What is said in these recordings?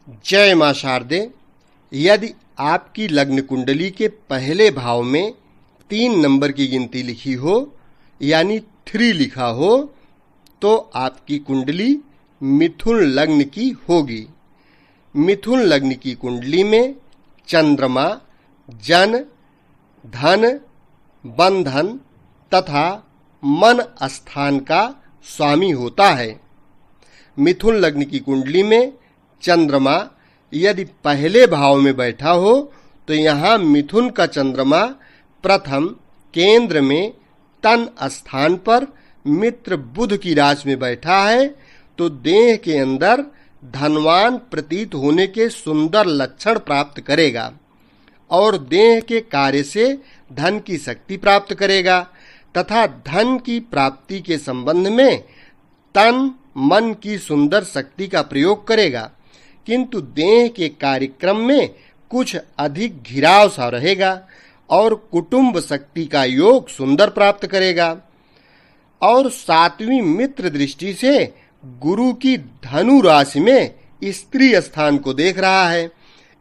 जय मां शारदे। यदि आपकी लग्न कुंडली के पहले भाव में 3 नंबर की गिनती लिखी हो यानी 3 लिखा हो तो आपकी कुंडली मिथुन लग्न की होगी। मिथुन लग्न की कुंडली में चंद्रमा जन, धन, बंधन तथा मन स्थान का स्वामी होता है। मिथुन लग्न की कुंडली में चंद्रमा यदि पहले भाव में बैठा हो तो यहाँ मिथुन का चंद्रमा प्रथम केंद्र में तन स्थान पर मित्र बुध की राशि में बैठा है तो देह के अंदर धनवान प्रतीत होने के सुंदर लक्षण प्राप्त करेगा और देह के कार्य से धन की शक्ति प्राप्त करेगा तथा धन की प्राप्ति के संबंध में तन मन की सुंदर शक्ति का प्रयोग करेगा, किंतु देह के कार्यक्रम में कुछ अधिक घिराव सा रहेगा और कुटुंब शक्ति का योग सुंदर प्राप्त करेगा। और 7वीं मित्र दृष्टि से गुरु की धनु राशि में स्त्री स्थान को देख रहा है,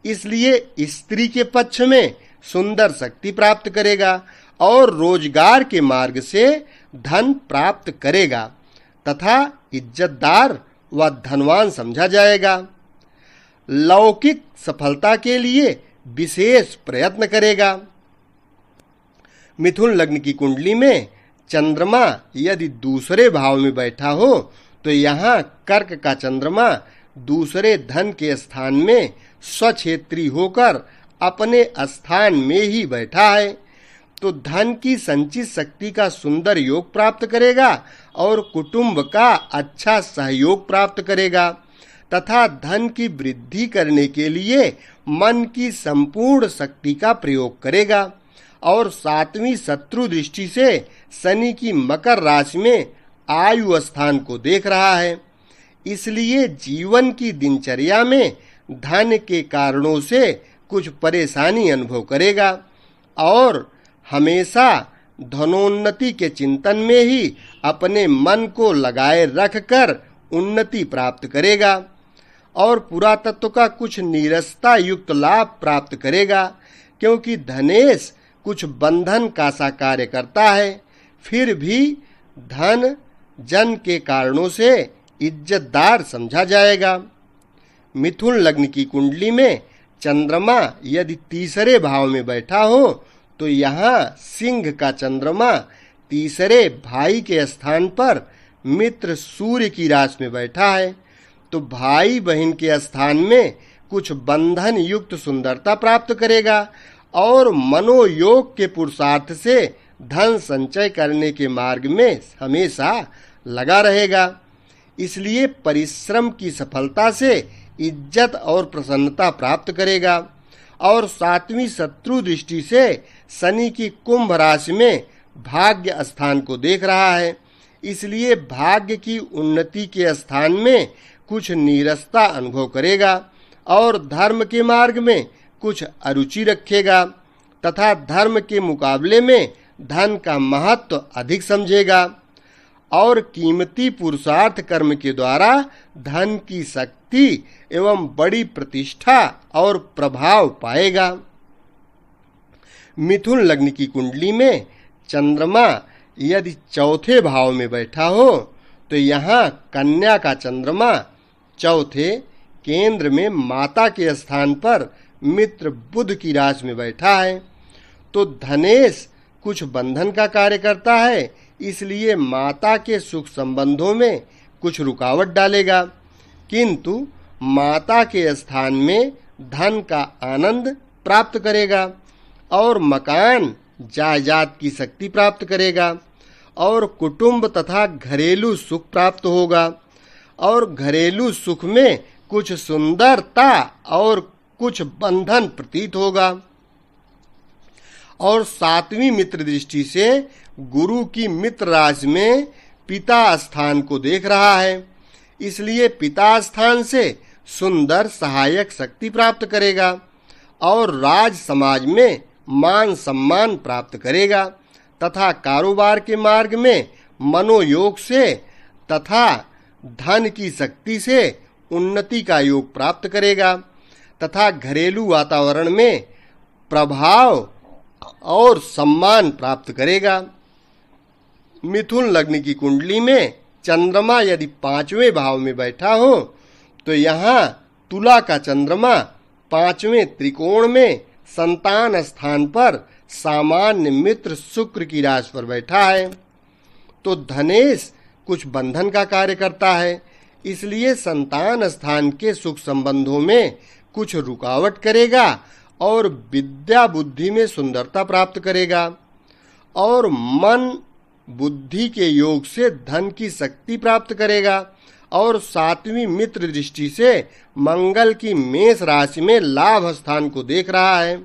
इसलिए स्त्री के पक्ष में सुंदर शक्ति प्राप्त करेगा और रोजगार के मार्ग से धन प्राप्त करेगा तथा इज्जतदार व धनवान समझा जाएगा। लौकिक सफलता के लिए विशेष प्रयत्न करेगा। मिथुन लग्न की कुंडली में चंद्रमा यदि दूसरे भाव में बैठा हो तो यहाँ कर्क का चंद्रमा दूसरे धन के स्थान में स्वक्षेत्री होकर अपने स्थान में ही बैठा है तो धन की संचित शक्ति का सुंदर योग प्राप्त करेगा और कुटुंब का अच्छा सहयोग प्राप्त करेगा तथा धन की वृद्धि करने के लिए मन की संपूर्ण शक्ति का प्रयोग करेगा। और 7वीं शत्रु दृष्टि से शनि की मकर राशि में आयु स्थान को देख रहा है, इसलिए जीवन की दिनचर्या में धन के कारणों से कुछ परेशानी अनुभव करेगा और हमेशा धनोन्नति के चिंतन में ही अपने मन को लगाए रखकर उन्नति प्राप्त करेगा और पुरातत्व का कुछ नीरसता युक्त लाभ प्राप्त करेगा, क्योंकि धनेश कुछ बंधन का सा कार्य करता है। फिर भी धन जन के कारणों से इज्जतदार समझा जाएगा। मिथुन लग्न की कुंडली में चंद्रमा यदि तीसरे भाव में बैठा हो तो यहाँ सिंह का चंद्रमा तीसरे भाई के स्थान पर मित्र सूर्य की राशि में बैठा है तो भाई बहन के स्थान में कुछ बंधन युक्त सुंदरता प्राप्त करेगा और मनोयोग के पुरुषार्थ से धन संचय करने के मार्ग में हमेशा लगा रहेगा। इसलिए परिश्रम की सफलता से इज्जत और प्रसन्नता प्राप्त करेगा। और 7वीं शत्रु दृष्टि से शनि की कुंभ राशि में भाग्य स्थान को देख रहा है, इसलिए भाग्य की उन्नति के स्थान में कुछ नीरसता अनुभव करेगा और धर्म के मार्ग में कुछ अरुचि रखेगा तथा धर्म के मुकाबले में धन का महत्व अधिक समझेगा और कीमती पुरुषार्थ कर्म के द्वारा धन की शक्ति एवं बड़ी प्रतिष्ठा और प्रभाव पाएगा। मिथुन लग्न की कुंडली में चंद्रमा यदि चौथे भाव में बैठा हो तो यहाँ कन्या का चंद्रमा चौथे केंद्र में माता के स्थान पर मित्र बुध की राशि में बैठा है तो धनेश कुछ बंधन का कार्य करता है, इसलिए माता के सुख संबंधों में कुछ रुकावट डालेगा, किंतु माता के स्थान में धन का आनंद प्राप्त करेगा और मकान जायदाद की शक्ति प्राप्त करेगा और कुटुंब तथा घरेलू सुख प्राप्त होगा और घरेलू सुख में कुछ सुंदरता और कुछ बंधन प्रतीत होगा। और 7वीं मित्र दृष्टि से गुरु की मित्र राशि में पिता स्थान को देख रहा है, इसलिए पिता स्थान से सुंदर सहायक शक्ति प्राप्त करेगा और राज समाज में मान सम्मान प्राप्त करेगा तथा कारोबार के मार्ग में मनोयोग से तथा धन की शक्ति से उन्नति का योग प्राप्त करेगा तथा घरेलू वातावरण में प्रभाव और सम्मान प्राप्त करेगा। मिथुन लग्न की कुंडली में चंद्रमा यदि 5वें भाव में बैठा हो तो यहाँ तुला का चंद्रमा 5वें त्रिकोण में संतान स्थान पर सामान्य मित्र शुक्र की राशि पर बैठा है तो धनेश कुछ बंधन का कार्य करता है, इसलिए संतान स्थान के सुख संबंधों में कुछ रुकावट करेगा और विद्या बुद्धि में सुंदरता प्राप्त करेगा और मन बुद्धि के योग से धन की शक्ति प्राप्त करेगा और 7वीं मित्र दृष्टि से मंगल की मेष राशि में लाभ स्थान को देख रहा है,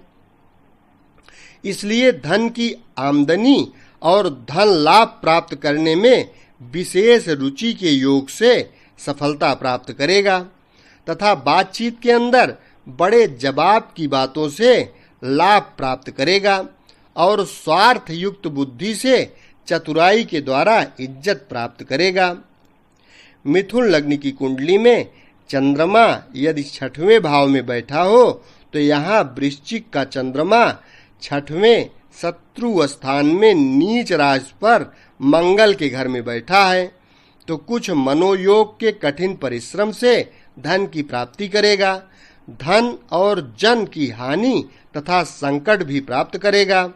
इसलिए धन की आमदनी और धन लाभ प्राप्त करने में विशेष रुचि के योग से सफलता प्राप्त करेगा तथा बातचीत के अंदर बड़े जवाब की बातों से लाभ प्राप्त करेगा और स्वार्थ युक्त बुद्धि से चतुराई के द्वारा इज्जत प्राप्त करेगा। मिथुन लग्न की कुंडली में चंद्रमा यदि 6वें भाव में बैठा हो तो यहाँ वृश्चिक का चंद्रमा 6वें शत्रु स्थान में नीच राशि पर मंगल के घर में बैठा है तो कुछ मनोयोग के कठिन परिश्रम से धन की प्राप्ति करेगा, धन और जन की हानि तथा संकट भी प्राप्त करेगा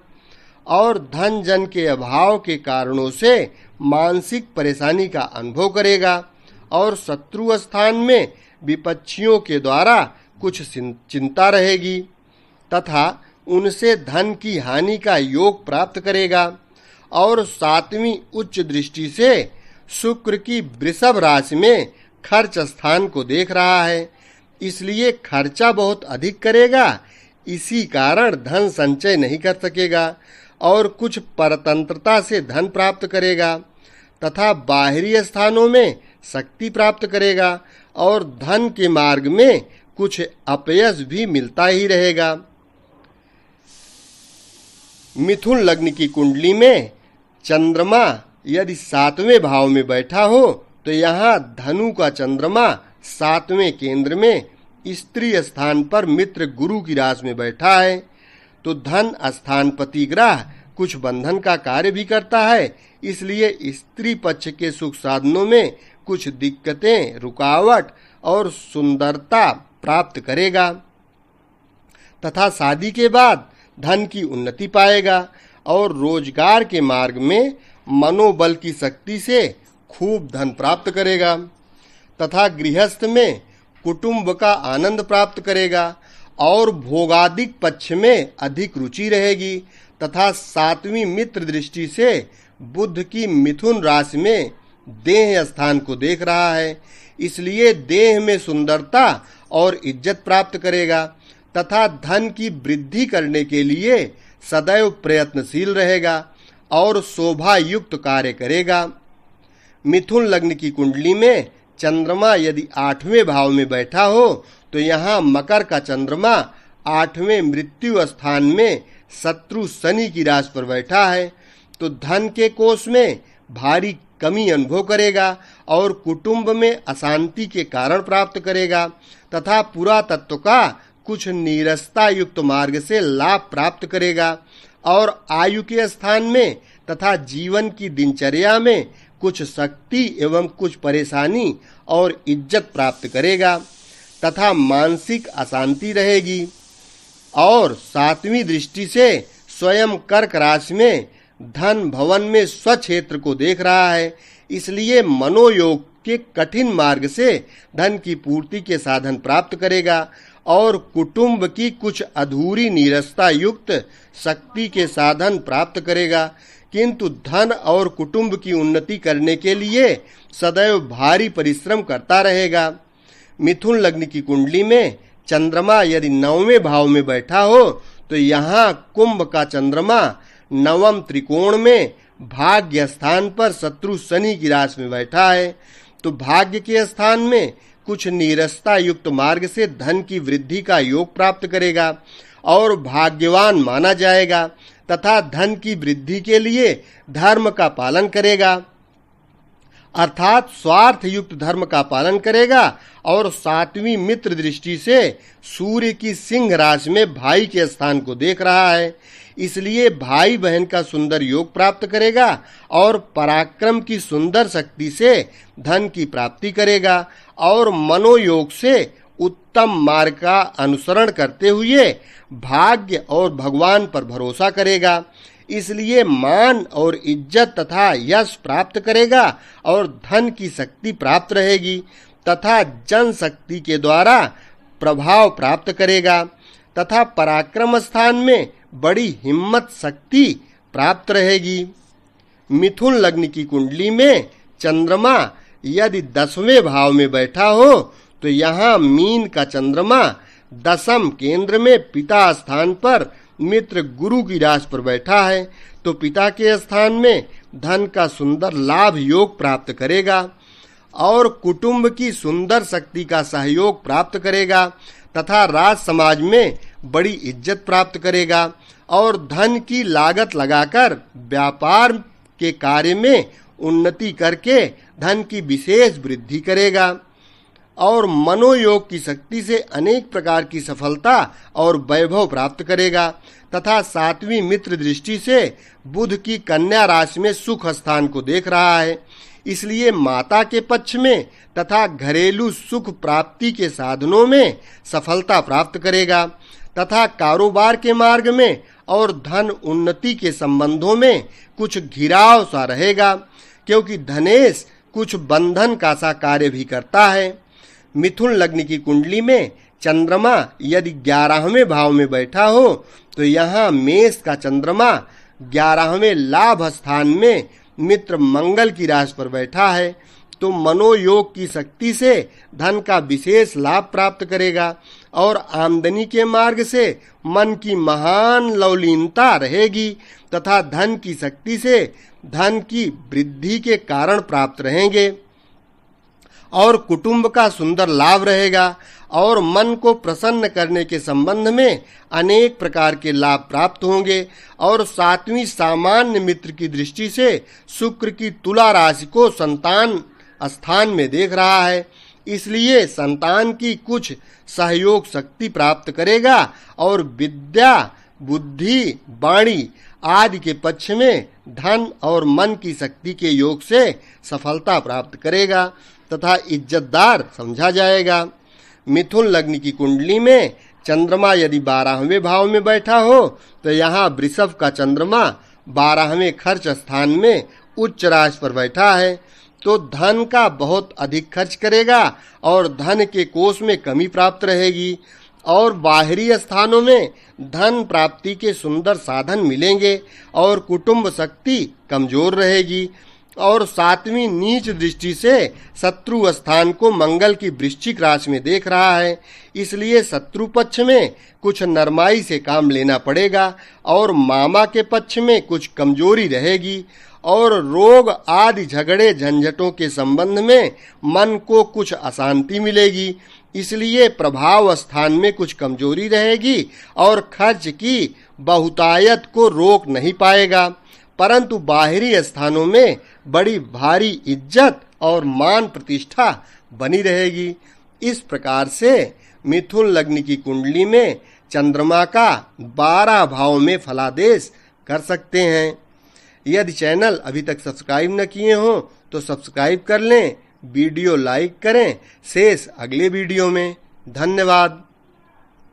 और धन जन के अभाव के कारणों से मानसिक परेशानी का अनुभव करेगा और शत्रु स्थान में विपक्षियों के द्वारा कुछ चिंता रहेगी तथा उनसे धन की हानि का योग प्राप्त करेगा और 7वीं उच्च दृष्टि से शुक्र की वृषभ राशि में खर्च स्थान को देख रहा है, इसलिए खर्चा बहुत अधिक करेगा, इसी कारण धन संचय नहीं कर सकेगा और कुछ परतंत्रता से धन प्राप्त करेगा तथा बाहरी स्थानों में शक्ति प्राप्त करेगा और धन के मार्ग में कुछ अपयश भी मिलता ही रहेगा। मिथुन लग्न की कुंडली में चंद्रमा यदि 7वें भाव में बैठा हो तो यहाँ धनु का चंद्रमा 7वें केंद्र में स्त्री स्थान पर मित्र गुरु की राशि में बैठा है तो धन स्थानपति ग्रह कुछ बंधन का कार्य भी करता है, इसलिए स्त्री पक्ष के सुख साधनों में कुछ दिक्कतें, रुकावट और सुंदरता प्राप्त करेगा तथा शादी के बाद धन की उन्नति पाएगा और रोजगार के मार्ग में मनोबल की शक्ति से खूब धन प्राप्त करेगा तथा गृहस्थ में कुटुंब का आनंद प्राप्त करेगा और भोगादिक पक्ष में अधिक रुचि रहेगी तथा 7वीं मित्र दृष्टि से बुध की मिथुन राशि में देह स्थान को देख रहा है, इसलिए देह में सुंदरता और इज्जत प्राप्त करेगा तथा धन की वृद्धि करने के लिए सदैव प्रयत्नशील रहेगा और शोभा युक्त कार्य करेगा। मिथुन लग्न की कुंडली में चंद्रमा यदि 8वें भाव में बैठा हो तो यहाँ मकर का चंद्रमा 8वें मृत्यु स्थान में शत्रु शनि की राशि पर बैठा है तो धन के कोष में भारी कमी अनुभव करेगा और कुटुंब में अशांति के कारण प्राप्त करेगा तथा पुरातत्व का कुछ नीरसता युक्त मार्ग से लाभ प्राप्त करेगा और आयु के स्थान में तथा जीवन की दिनचर्या में कुछ शक्ति एवं कुछ परेशानी और इज्जत प्राप्त करेगा तथा मानसिक अशांति रहेगी और 7वीं दृष्टि से स्वयं कर्क राशि में धन भवन में स्वक्षेत्र को देख रहा है, इसलिए मनोयोग के कठिन मार्ग से धन की पूर्ति के साधन प्राप्त करेगा और कुटुंब की कुछ अधूरी नीरसता युक्त शक्ति के साधन प्राप्त करेगा, किंतु धन और कुटुंब की उन्नति करने के लिए सदैव भारी परिश्रम करता रहेगा। मिथुन लग्न की कुंडली में चंद्रमा यदि 9वें भाव में बैठा हो तो यहाँ कुंभ का चंद्रमा 9वें त्रिकोण में भाग्य स्थान पर शत्रु शनि की राशि में बैठा है तो भाग्य के स्थान में कुछ नीरसता युक्त मार्ग से धन की वृद्धि का योग प्राप्त करेगा और भाग्यवान माना जाएगा तथा धन की वृद्धि के लिए धर्म का पालन करेगा। अर्थात स्वार्थ युक्त धर्म का पालन करेगा। और 7वीं मित्र दृष्टि से सूर्य की सिंह राशि में भाई के स्थान को देख रहा है, इसलिए भाई बहन का सुंदर योग प्राप्त करेगा और पराक्रम की सुंदर शक्ति से धन की प्राप्ति करेगा और मनोयोग से उत्तम मार्ग का अनुसरण करते हुए भाग्य और भगवान पर भरोसा करेगा। इसलिए मान और इज्जत तथा यश प्राप्त करेगा और धन की शक्ति प्राप्त रहेगी तथा जनशक्ति के द्वारा प्रभाव प्राप्त करेगा तथा पराक्रम स्थान में बड़ी हिम्मत शक्ति प्राप्त रहेगी। मिथुन लग्न की कुंडली में चंद्रमा यदि 10वें भाव में बैठा हो तो यहाँ मीन का चंद्रमा 10म केंद्र में पिता स्थान पर मित्र गुरु की राशि पर बैठा है तो पिता के स्थान में धन का सुंदर लाभ योग प्राप्त करेगा और कुटुंब की सुंदर शक्ति का सहयोग प्राप्त करेगा तथा राज समाज में बड़ी इज्जत प्राप्त करेगा और धन की लागत लगाकर व्यापार के कार्य में उन्नति करके धन की विशेष वृद्धि करेगा और मनोयोग की शक्ति से अनेक प्रकार की सफलता और वैभव प्राप्त करेगा तथा 7वीं मित्र दृष्टि से बुध की कन्या राशि में सुख स्थान को देख रहा है, इसलिए माता के पक्ष में तथा घरेलू सुख प्राप्ति के साधनों में सफलता प्राप्त करेगा तथा कारोबार के मार्ग में और धन उन्नति के संबंधों में कुछ घिराव सा रहेगा क्योंकि धनेश कुछ बंधन का सा कार्य भी करता है। मिथुन लग्न की कुंडली में चंद्रमा यदि 11वें भाव में बैठा हो तो यहाँ मेष का चंद्रमा 11वें लाभ स्थान में मित्र मंगल की राशि पर बैठा है तो मनोयोग की शक्ति से धन का विशेष लाभ प्राप्त करेगा और आमदनी के मार्ग से मन की महान लवलीनता रहेगी तथा धन की शक्ति से धन की वृद्धि के कारण प्राप्त रहेंगे और कुटुंब का सुंदर लाभ रहेगा और मन को प्रसन्न करने के संबंध में अनेक प्रकार के लाभ प्राप्त होंगे और 7वीं सामान्य मित्र की दृष्टि से शुक्र की तुला राशि को संतान स्थान में देख रहा है, इसलिए संतान की कुछ सहयोग शक्ति प्राप्त करेगा और विद्या बुद्धि वाणी आदि के पक्ष में धन और मन की शक्ति के योग से सफलता प्राप्त करेगा तथा इज्जतदार समझा जाएगा। मिथुन लग्न की कुंडली में चंद्रमा यदि 12वें भाव में बैठा हो तो यहाँ वृषभ का चंद्रमा 12वें खर्च स्थान में उच्च राशि पर बैठा है तो धन का बहुत अधिक खर्च करेगा और धन के कोष में कमी प्राप्त रहेगी और बाहरी स्थानों में धन प्राप्ति के सुंदर साधन मिलेंगे और कुटुंब शक्ति कमजोर रहेगी और 7वीं नीच दृष्टि से शत्रु स्थान को मंगल की वृश्चिक राशि में देख रहा है, इसलिए शत्रु पक्ष में कुछ नरमाई से काम लेना पड़ेगा और मामा के पक्ष में कुछ कमजोरी रहेगी और रोग आदि झगड़े झंझटों के संबंध में मन को कुछ अशांति मिलेगी, इसलिए प्रभाव स्थान में कुछ कमजोरी रहेगी और खर्च की बहुतायत को रोक नहीं पाएगा, परंतु बाहरी स्थानों में बड़ी भारी इज्जत और मान प्रतिष्ठा बनी रहेगी। इस प्रकार से मिथुन लग्न की कुंडली में चंद्रमा का 12 भाव में फलादेश कर सकते हैं। यदि चैनल अभी तक सब्सक्राइब न किए हो तो सब्सक्राइब कर लें, वीडियो लाइक करें। शेष अगले वीडियो में। धन्यवाद।